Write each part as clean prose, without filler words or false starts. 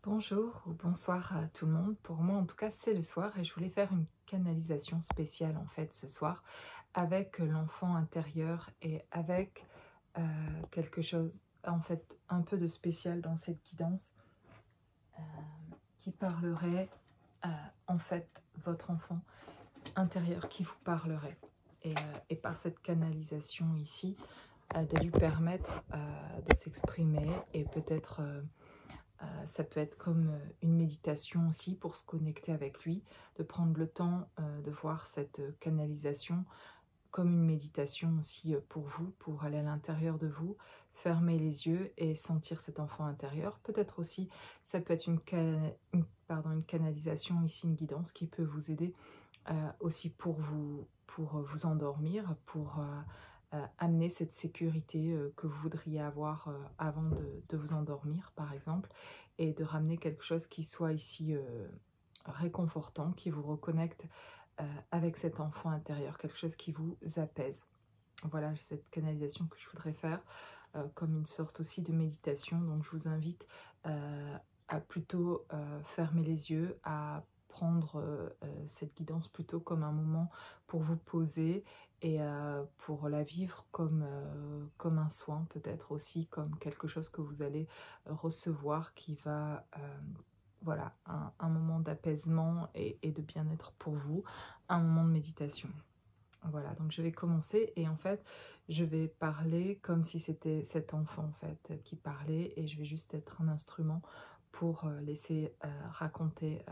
Bonjour ou bonsoir à tout le monde. Pour moi, en tout cas, c'est le soir et je voulais faire une canalisation spéciale en fait ce soir avec l'enfant intérieur et avec quelque chose en fait un peu de spécial dans cette guidance euh, qui parlerait en fait votre enfant intérieur qui vous parlerait et par cette canalisation ici de lui permettre de s'exprimer et peut-être ça peut être comme une méditation aussi pour se connecter avec lui, de prendre le temps de voir cette canalisation comme une méditation aussi pour vous, pour aller à l'intérieur de vous, fermer les yeux et sentir cet enfant intérieur. Peut-être aussi, ça peut être une canalisation ici, une guidance qui peut vous aider aussi pour vous endormir, pour amener cette sécurité que vous voudriez avoir avant de vous endormir, par exemple, et de ramener quelque chose qui soit ici réconfortant, qui vous reconnecte avec cet enfant intérieur, quelque chose qui vous apaise. Voilà cette canalisation que je voudrais faire comme une sorte aussi de méditation. Donc je vous invite à plutôt fermer les yeux, à prendre cette guidance plutôt comme un moment pour vous poser et pour la vivre comme un soin, peut-être aussi comme quelque chose que vous allez recevoir qui va voilà, un moment d'apaisement et de bien-être pour vous, un moment de méditation. Voilà, donc je vais commencer et en fait, je vais parler comme si c'était cet enfant en fait qui parlait et je vais juste être un instrument pour laisser raconter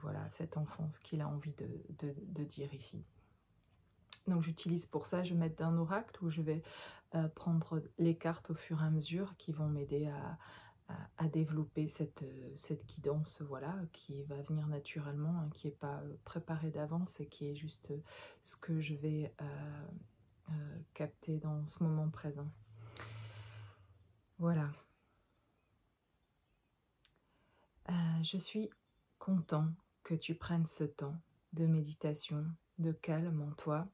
voilà, cet enfant ce qu'il a envie de dire ici. Donc j'utilise pour ça, je vais mettre un oracle où je vais prendre les cartes au fur et à mesure qui vont m'aider à développer cette guidance, voilà, qui va venir naturellement, hein, qui n'est pas préparée d'avance et qui est juste ce que je vais capter dans ce moment présent. Voilà. Je suis content que tu prennes ce temps de méditation, de calme en toi,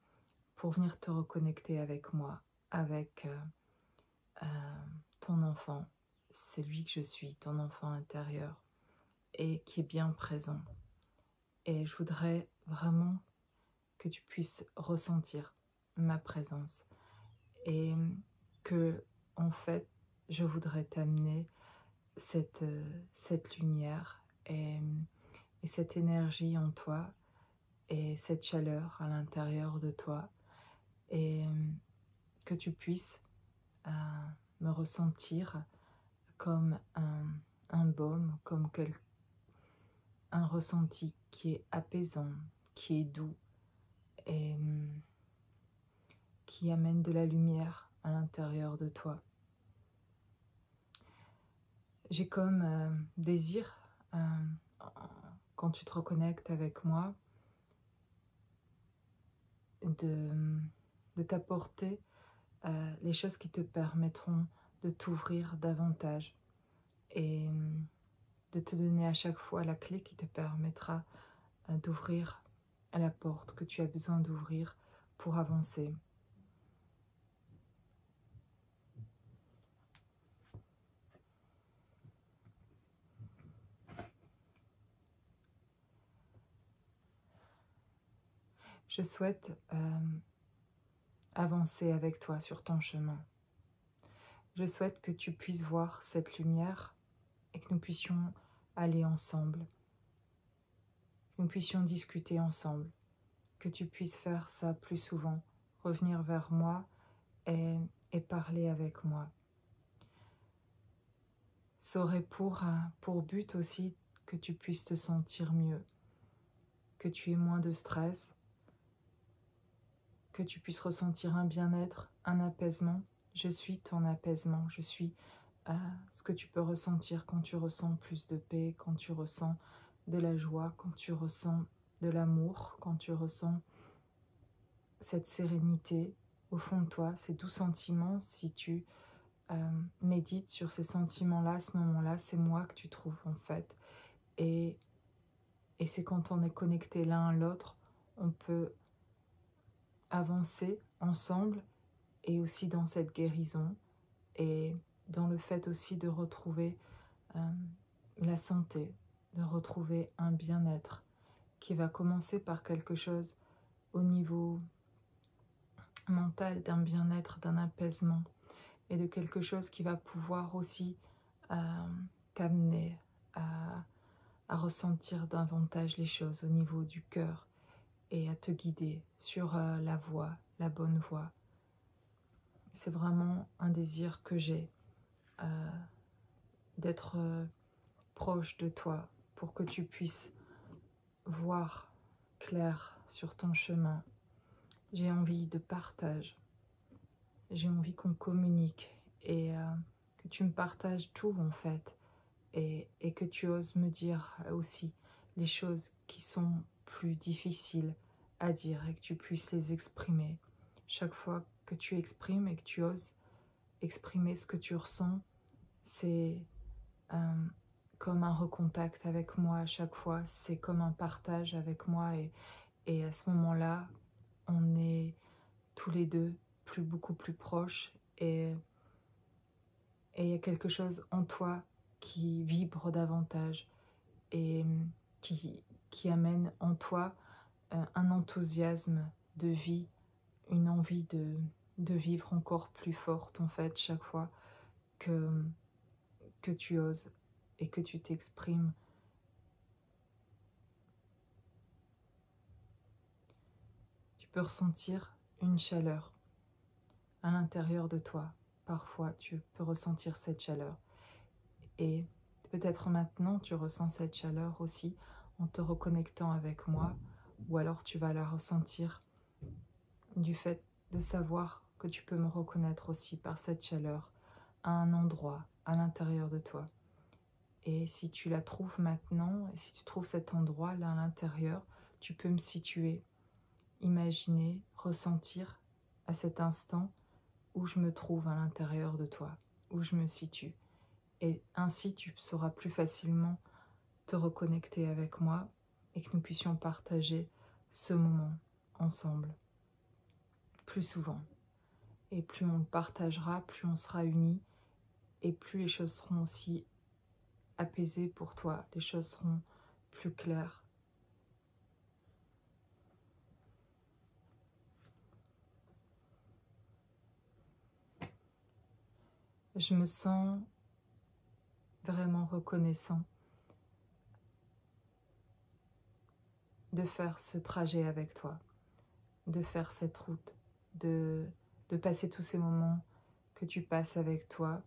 pour venir te reconnecter avec moi, avec ton enfant, celui que je suis, ton enfant intérieur, et qui est bien présent. Et je voudrais vraiment que tu puisses ressentir ma présence et que, en fait, je voudrais t'amener cette lumière et cette énergie en toi et cette chaleur à l'intérieur de toi et que tu puisses me ressentir comme un baume, comme un ressenti qui est apaisant, qui est doux et qui amène de la lumière à l'intérieur de toi. J'ai comme désir, quand tu te reconnectes avec moi, de t'apporter les choses qui te permettront de t'ouvrir davantage et de te donner à chaque fois la clé qui te permettra d'ouvrir la porte que tu as besoin d'ouvrir pour avancer. Je souhaite avancer avec toi sur ton chemin. Je souhaite que tu puisses voir cette lumière et que nous puissions aller ensemble, que nous puissions discuter ensemble, que tu puisses faire ça plus souvent, revenir vers moi et parler avec moi. Ça aurait pour but aussi que tu puisses te sentir mieux, que tu aies moins de stress, que tu puisses ressentir un bien-être, un apaisement. Je suis ton apaisement, je suis ce que tu peux ressentir quand tu ressens plus de paix, quand tu ressens de la joie, quand tu ressens de l'amour, quand tu ressens cette sérénité au fond de toi, ces doux sentiments. Si tu médites sur ces sentiments-là, à ce moment-là, c'est moi que tu trouves en fait. Et c'est quand on est connecté l'un à l'autre, on peut avancer ensemble et aussi dans cette guérison et dans le fait aussi de retrouver la santé, de retrouver un bien-être qui va commencer par quelque chose au niveau mental, d'un bien-être, d'un apaisement et de quelque chose qui va pouvoir aussi t'amener à ressentir davantage les choses au niveau du cœur et à te guider sur la voie, la bonne voie. C'est vraiment un désir que j'ai d'être proche de toi pour que tu puisses voir clair sur ton chemin. J'ai envie de partage, j'ai envie qu'on communique et que tu me partages tout en fait et que tu oses me dire aussi les choses qui sont plus difficiles à dire et que tu puisses les exprimer. Chaque fois que tu exprimes et que tu oses exprimer ce que tu ressens, c'est comme un recontact avec moi à chaque fois, c'est comme un partage avec moi et à ce moment-là, on est tous les deux beaucoup plus proches et il y a quelque chose en toi qui vibre davantage et qui amène en toi un enthousiasme de vie, une envie de vivre encore plus forte en fait chaque fois que tu oses et que tu t'exprimes. Tu peux ressentir une chaleur à l'intérieur de toi. Parfois, tu peux ressentir cette chaleur. Et peut-être maintenant, tu ressens cette chaleur aussi en te reconnectant avec moi, ou alors tu vas la ressentir du fait de savoir que tu peux me reconnaître aussi par cette chaleur à un endroit à l'intérieur de toi. Et si tu la trouves maintenant, et si tu trouves cet endroit là à l'intérieur, tu peux me situer, imaginer, ressentir à cet instant où je me trouve à l'intérieur de toi, où je me situe. Et ainsi, tu sauras plus facilement te reconnecter avec moi et que nous puissions partager ce moment ensemble plus souvent. Et plus on le partagera, plus on sera unis et plus les choses seront aussi apaisées pour toi, les choses seront plus claires. Je me sens vraiment reconnaissant de faire ce trajet avec toi, de faire cette route, de passer tous ces moments que tu passes avec toi.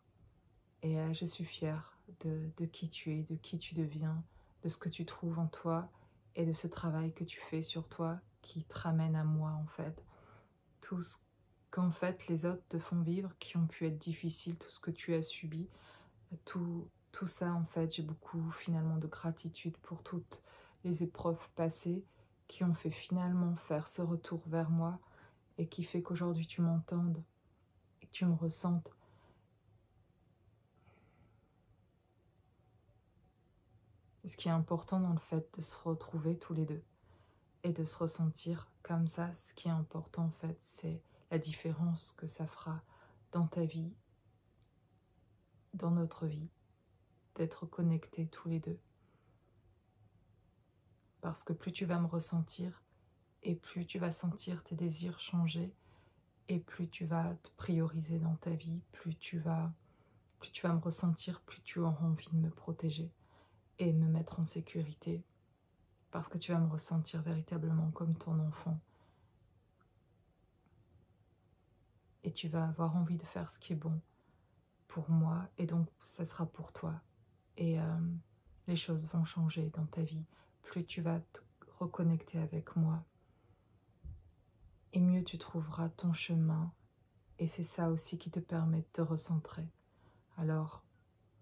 Et je suis fière de qui tu es, de qui tu deviens, de ce que tu trouves en toi et de ce travail que tu fais sur toi qui te ramène à moi en fait. Tout ce qu'en fait les autres te font vivre, qui ont pu être difficiles, tout ce que tu as subi, tout ça en fait, j'ai beaucoup finalement de gratitude pour toutes les épreuves passées qui ont fait finalement faire ce retour vers moi et qui fait qu'aujourd'hui tu m'entendes et que tu me ressentes. Ce qui est important dans le fait de se retrouver tous les deux et de se ressentir comme ça, ce qui est important en fait, c'est la différence que ça fera dans ta vie, dans notre vie, d'être connectés tous les deux. Parce que plus tu vas me ressentir et plus tu vas sentir tes désirs changer et plus tu vas te prioriser dans ta vie, plus tu vas me ressentir, plus tu auras envie de me protéger et me mettre en sécurité. Parce que tu vas me ressentir véritablement comme ton enfant. Et tu vas avoir envie de faire ce qui est bon pour moi et donc ça sera pour toi. Et les choses vont changer dans ta vie. Plus tu vas te reconnecter avec moi et mieux tu trouveras ton chemin. Et c'est ça aussi qui te permet de te recentrer. Alors,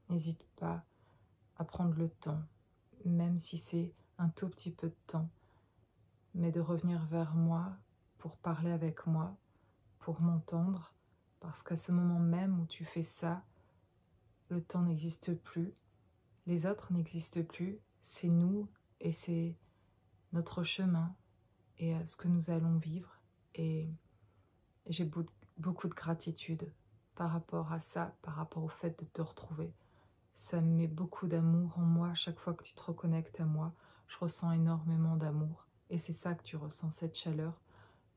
n'hésite pas à prendre le temps, même si c'est un tout petit peu de temps, mais de revenir vers moi pour parler avec moi, pour m'entendre, parce qu'à ce moment même où tu fais ça, le temps n'existe plus, les autres n'existent plus, c'est nous et c'est notre chemin et ce que nous allons vivre. Et j'ai beaucoup de gratitude par rapport à ça, par rapport au fait de te retrouver. Ça met beaucoup d'amour en moi. Chaque fois que tu te reconnectes à moi, je ressens énormément d'amour. Et c'est ça que tu ressens, cette chaleur.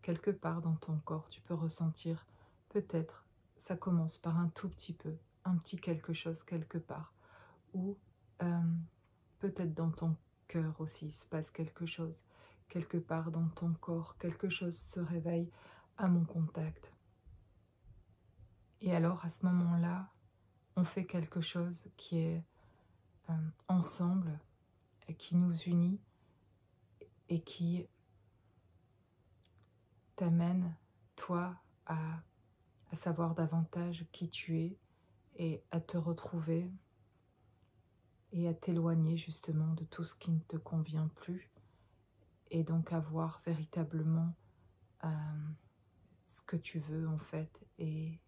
Quelque part dans ton corps, tu peux ressentir, peut-être, ça commence par un tout petit peu, un petit quelque chose quelque part. Ou peut-être dans ton cœur aussi, il se passe quelque chose. Quelque part dans ton corps, quelque chose se réveille à mon contact. Et alors, à ce moment-là, on fait quelque chose qui est ensemble, qui nous unit et qui t'amène, toi, à savoir davantage qui tu es et à te retrouver et à t'éloigner justement de tout ce qui ne te convient plus et donc à voir véritablement ce que tu veux en fait et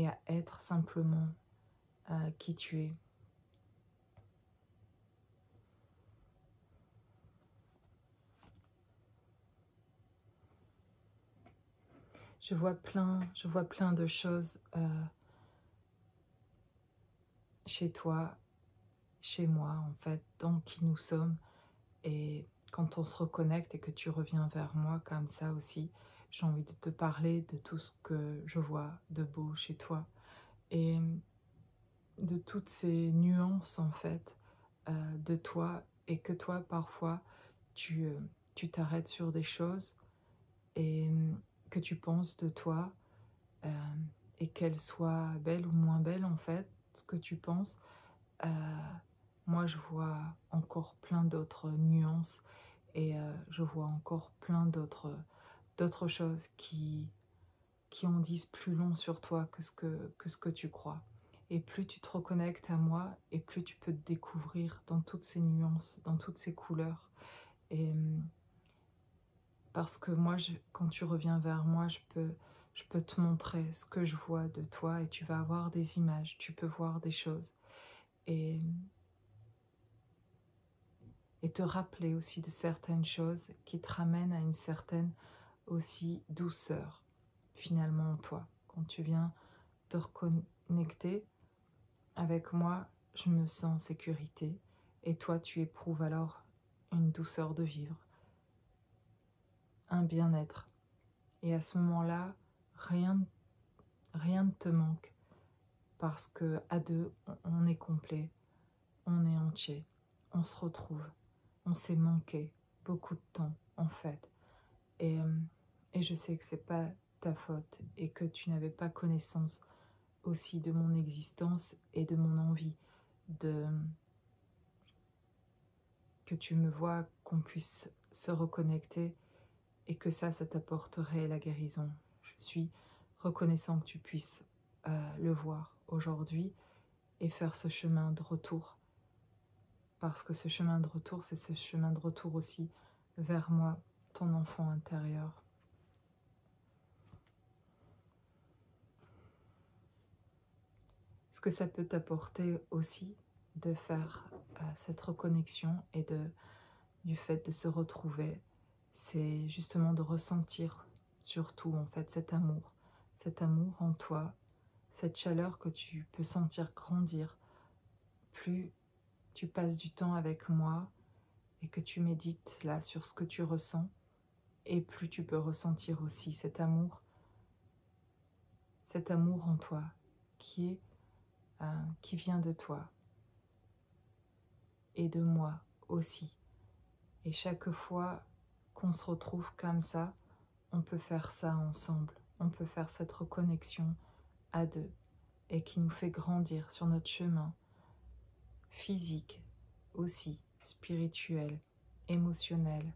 à être simplement qui tu es. Je vois plein de choses chez toi, chez moi en fait, dans qui nous sommes. Et quand on se reconnecte et que tu reviens vers moi comme ça aussi, j'ai envie de te parler de tout ce que je vois de beau chez toi et de toutes ces nuances en fait de toi et que toi parfois tu t'arrêtes sur des choses et que tu penses de toi et qu'elles soient belles ou moins belles en fait, ce que tu penses. Moi je vois encore plein d'autres nuances et je vois encore plein d'autres choses qui en disent plus long sur toi que ce que tu crois. Et plus tu te reconnectes à moi, et plus tu peux te découvrir dans toutes ces nuances, dans toutes ces couleurs. Et parce que moi, quand tu reviens vers moi, je peux te montrer ce que je vois de toi et tu vas avoir des images, tu peux voir des choses. Et te rappeler aussi de certaines choses qui te ramènent à une certaine aussi douceur finalement en toi. Quand tu viens te reconnecter avec moi, je me sens en sécurité et toi tu éprouves alors une douceur de vivre, un bien-être. Et à ce moment-là, rien ne te manque parce que à deux, on est complet, on est entier, on se retrouve, on s'est manqué beaucoup de temps en fait. Et je sais que c'est pas ta faute et que tu n'avais pas connaissance aussi de mon existence et de mon envie de que tu me vois, qu'on puisse se reconnecter et que ça t'apporterait la guérison. Je suis reconnaissant que tu puisses le voir aujourd'hui et faire ce chemin de retour. Parce que ce chemin de retour, c'est ce chemin de retour aussi vers moi, ton enfant intérieur. Ce que ça peut t'apporter aussi de faire cette reconnexion et du fait de se retrouver, c'est justement de ressentir surtout en fait cet amour en toi, cette chaleur que tu peux sentir grandir plus tu passes du temps avec moi et que tu médites là sur ce que tu ressens, et plus tu peux ressentir aussi cet amour en toi qui vient de toi et de moi aussi. Et chaque fois qu'on se retrouve comme ça, on peut faire ça ensemble. On peut faire cette reconnexion à deux et qui nous fait grandir sur notre chemin physique aussi, spirituel, émotionnel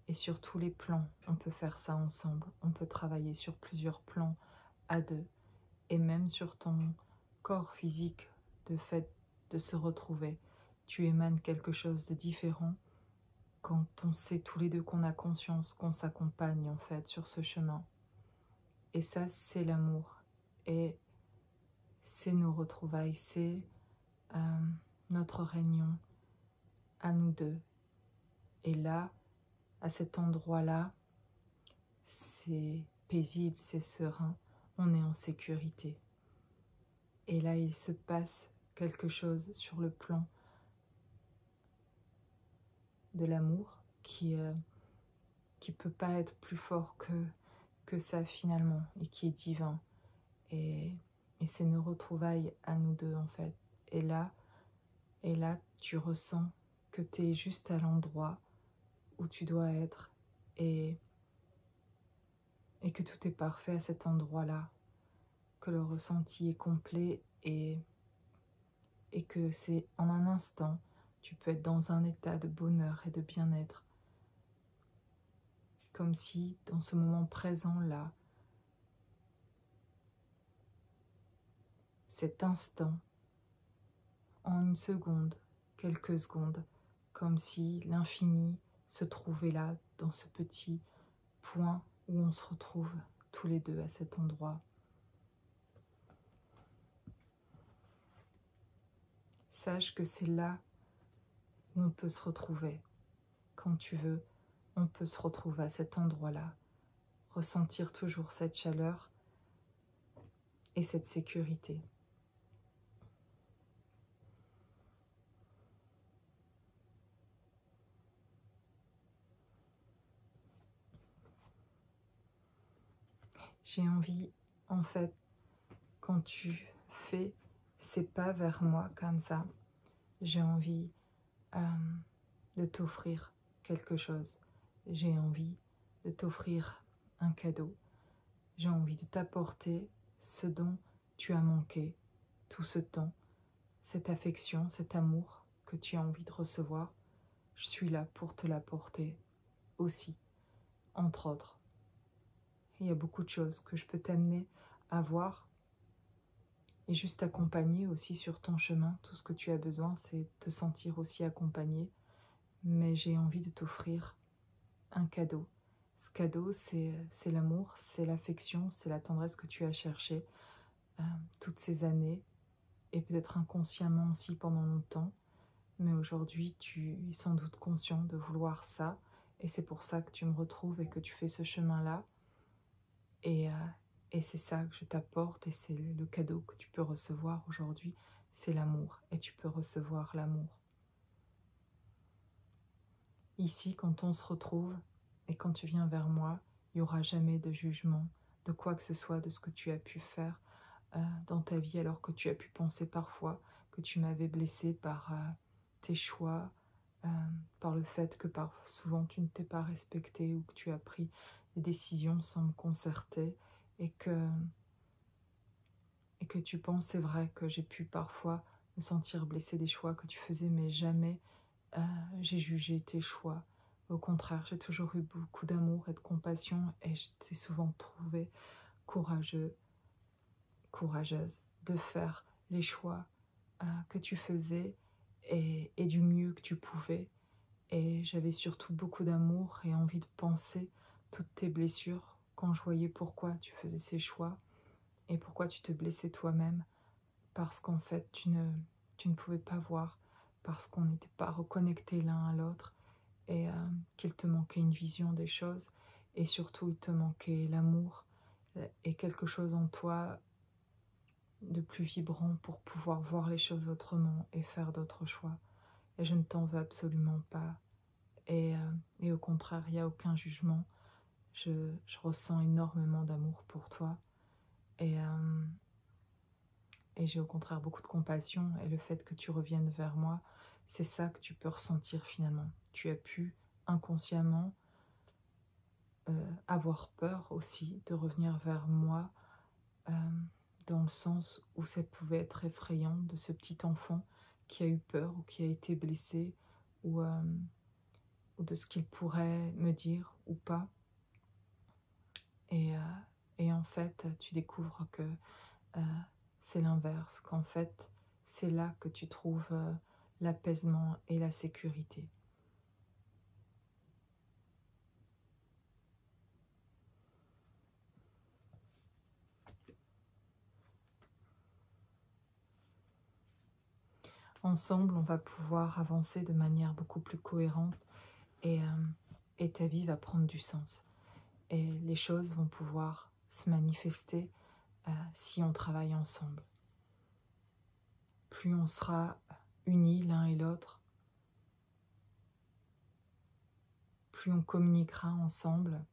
et sur tous les plans. On peut faire ça ensemble. On peut travailler sur plusieurs plans à deux et même sur ton corps physique, de fait de se retrouver. Tu émanes quelque chose de différent quand on sait tous les deux qu'on a conscience qu'on s'accompagne en fait sur ce chemin. Et ça, c'est l'amour. Et c'est nos retrouvailles, c'est notre réunion à nous deux. Et là, à cet endroit-là, c'est paisible, c'est serein, on est en sécurité. Et là, il se passe quelque chose sur le plan de l'amour qui peut pas être plus fort que ça finalement, et qui est divin. Et c'est nos retrouvailles à nous deux en fait. Et là, tu ressens que tu es juste à l'endroit où tu dois être, et que tout est parfait à cet endroit-là, que le ressenti est complet, et que c'est en un instant, tu peux être dans un état de bonheur et de bien-être, comme si dans ce moment présent-là, cet instant, en une seconde, quelques secondes, comme si l'infini se trouvait là, dans ce petit point où on se retrouve tous les deux à cet endroit. Sache que c'est là où on peut se retrouver. Quand tu veux, on peut se retrouver à cet endroit-là, ressentir toujours cette chaleur et cette sécurité. J'ai envie, en fait, quand tu fais ces pas vers moi comme ça, j'ai envie de t'offrir quelque chose. J'ai envie de t'offrir un cadeau. J'ai envie de t'apporter ce dont tu as manqué tout ce temps, cette affection, cet amour que tu as envie de recevoir. Je suis là pour te l'apporter aussi, entre autres. Il y a beaucoup de choses que je peux t'amener à voir et juste accompagner aussi sur ton chemin. Tout ce que tu as besoin, c'est te sentir aussi accompagné. Mais j'ai envie de t'offrir un cadeau. Ce cadeau, c'est l'amour, c'est l'affection, c'est la tendresse que tu as cherchée toutes ces années, et peut-être inconsciemment aussi pendant longtemps. Mais aujourd'hui, tu es sans doute conscient de vouloir ça, et c'est pour ça que tu me retrouves et que tu fais ce chemin-là. Et c'est ça que je t'apporte, et c'est le cadeau que tu peux recevoir aujourd'hui, c'est l'amour, et tu peux recevoir l'amour. Ici, quand on se retrouve, et quand tu viens vers moi, il n'y aura jamais de jugement, de quoi que ce soit, de ce que tu as pu faire dans ta vie, alors que tu as pu penser parfois que tu m'avais blessé par tes choix, par le fait que souvent tu ne t'es pas respecté, ou que tu as pris des décisions sans me concerter, et que tu penses, c'est vrai que j'ai pu parfois me sentir blessée des choix que tu faisais, mais jamais j'ai jugé tes choix. Au contraire, j'ai toujours eu beaucoup d'amour et de compassion, et je t'ai souvent trouvée courageuse de faire les choix que tu faisais, et du mieux que tu pouvais. Et j'avais surtout beaucoup d'amour et envie de penser toutes tes blessures quand je voyais pourquoi tu faisais ces choix et pourquoi tu te blessais toi-même, parce qu'en fait tu ne pouvais pas voir, parce qu'on n'était pas reconnectés l'un à l'autre, et qu'il te manquait une vision des choses, et surtout il te manquait l'amour et quelque chose en toi de plus vibrant pour pouvoir voir les choses autrement et faire d'autres choix. Et je ne t'en veux absolument pas, et au contraire, il n'y a aucun jugement. Je ressens énormément d'amour pour toi, et j'ai au contraire beaucoup de compassion, et le fait que tu reviennes vers moi, c'est ça que tu peux ressentir finalement. Tu as pu inconsciemment avoir peur aussi de revenir vers moi, dans le sens où ça pouvait être effrayant, de ce petit enfant qui a eu peur ou qui a été blessé, ou de ce qu'il pourrait me dire ou pas. Et en fait, tu découvres que c'est l'inverse, qu'en fait, c'est là que tu trouves l'apaisement et la sécurité. Ensemble, on va pouvoir avancer de manière beaucoup plus cohérente, et ta vie va prendre du sens. Et les choses vont pouvoir se manifester si on travaille ensemble. plus on sera unis l'un et l'autre, plus on communiquera ensemble,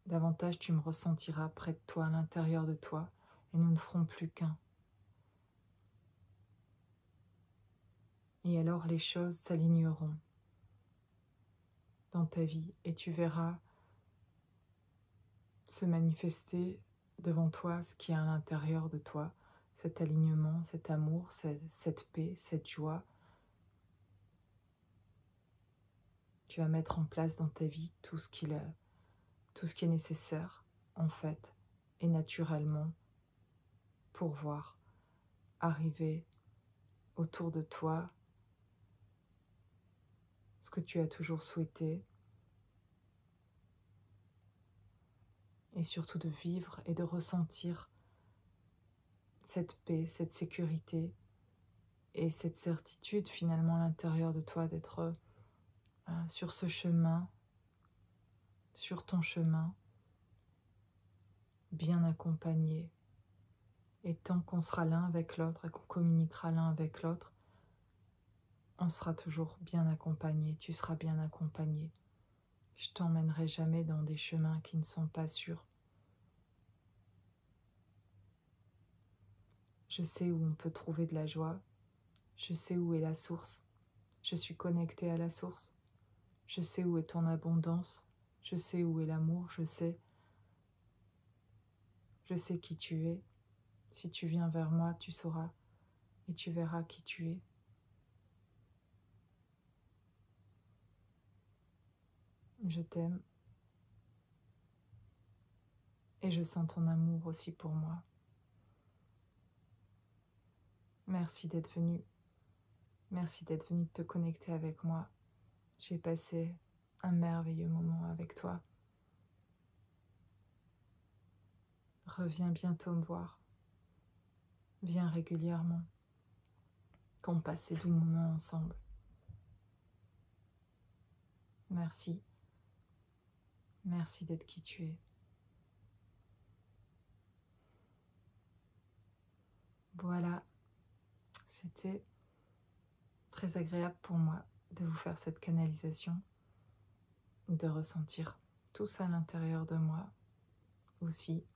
davantage tu me ressentiras près de toi, à l'intérieur de toi, et nous ne ferons plus qu'un. Et alors les choses s'aligneront dans ta vie et tu verras se manifester devant toi ce qui est à l'intérieur de toi, cet alignement, cet amour, cette paix, cette joie. Tu vas mettre en place dans ta vie tout ce qui est nécessaire, en fait, et naturellement, pour voir arriver autour de toi ce que tu as toujours souhaité, et surtout de vivre et de ressentir cette paix, cette sécurité et cette certitude finalement à l'intérieur de toi d'être sur ce chemin, sur ton chemin, bien accompagné. Et tant qu'on sera l'un avec l'autre et qu'on communiquera l'un avec l'autre, on sera toujours bien accompagné, tu seras bien accompagné. Je t'emmènerai jamais dans des chemins qui ne sont pas sûrs. Je sais où on peut trouver de la joie, je sais où est la source, je suis connectée à la source, je sais où est ton abondance, je sais où est l'amour, je sais qui tu es. Si tu viens vers moi, tu sauras et tu verras qui tu es. Je t'aime et je sens ton amour aussi pour moi. Merci d'être venu. Merci d'être venu te connecter avec moi. J'ai passé un merveilleux moment avec toi. Reviens bientôt me voir. Viens régulièrement. Qu'on passe ces doux moments ensemble. Merci. Merci d'être qui tu es. Voilà. C'était très agréable pour moi de vous faire cette canalisation, de ressentir tout ça à l'intérieur de moi aussi,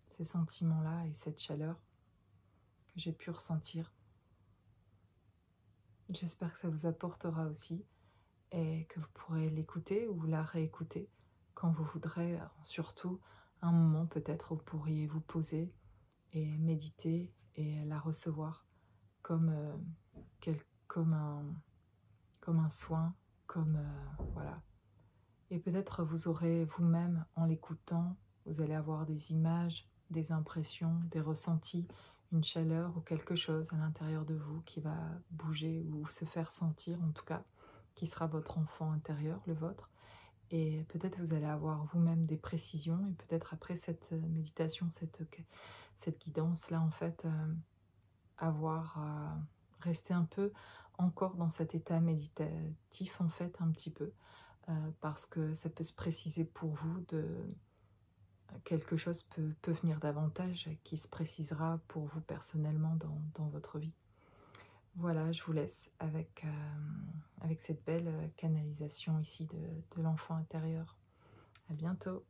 ces sentiments-là et cette chaleur que j'ai pu ressentir. J'espère que ça vous apportera aussi et que vous pourrez l'écouter ou la réécouter quand vous voudrez, surtout un moment peut-être où vous pourriez vous poser et méditer et la recevoir comme, comme un soin, voilà. Et peut-être vous aurez vous-même, en l'écoutant, vous allez avoir des images, des impressions, des ressentis, une chaleur ou quelque chose à l'intérieur de vous qui va bouger ou se faire sentir en tout cas, qui sera votre enfant intérieur, le vôtre. Et peut-être vous allez avoir vous-même des précisions et peut-être après cette méditation, cette guidance-là en fait, rester un peu encore dans cet état méditatif en fait un petit peu. Parce que ça peut se préciser pour vous, quelque chose peut venir davantage qui se précisera pour vous personnellement dans votre vie. Voilà, je vous laisse avec cette belle canalisation ici de l'enfant intérieur. À bientôt.